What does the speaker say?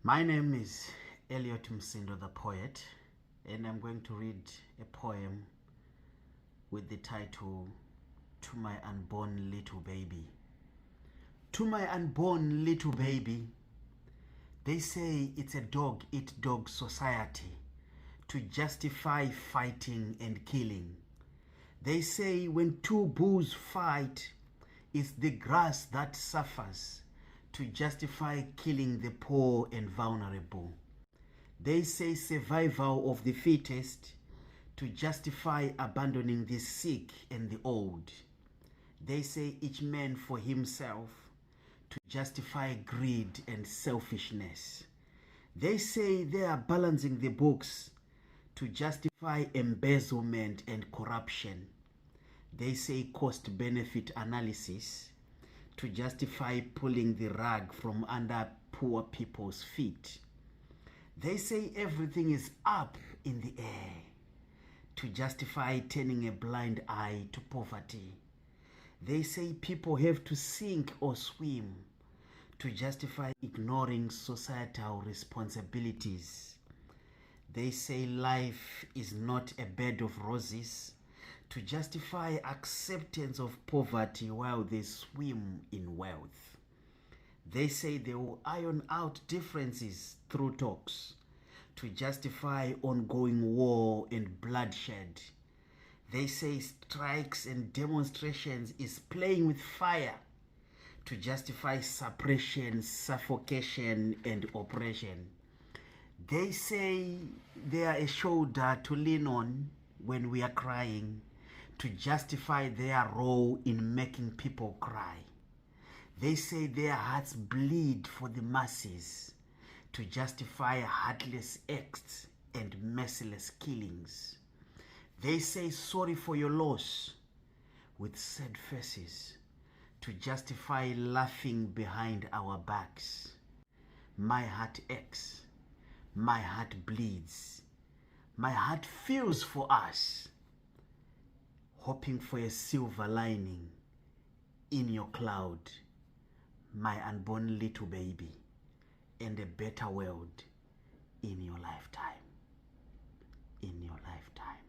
My name is Elliot Msindo the poet, and I'm going to read a poem with the title, To My Unborn Little Baby. To my unborn little baby, they say it's a dog-eat-dog society to justify fighting and killing. They say when two bulls fight, it's the grass that suffers to justify killing the poor and vulnerable. They say survival of the fittest to justify abandoning the sick and the old. They say each man for himself to justify greed and selfishness. They say they are balancing the books to justify embezzlement and corruption. They say cost-benefit analysis to justify pulling the rug from under poor people's feet. They say everything is up in the air to justify turning a blind eye to poverty. They say people have to sink or swim to justify ignoring societal responsibilities. They say life is not a bed of roses to justify acceptance of poverty while they swim in wealth. They say they will iron out differences through talks to justify ongoing war and bloodshed. They say strikes and demonstrations is playing with fire to justify suppression, suffocation, and oppression. They say they are a shoulder to lean on when we are crying to justify their role in making people cry. They say their hearts bleed for the masses to justify heartless acts and merciless killings. They say sorry for your loss with sad faces to justify laughing behind our backs. My heart aches, my heart bleeds, my heart feels for us, hoping for a silver lining in your cloud, my unborn little baby, and a better world in your lifetime. In your lifetime.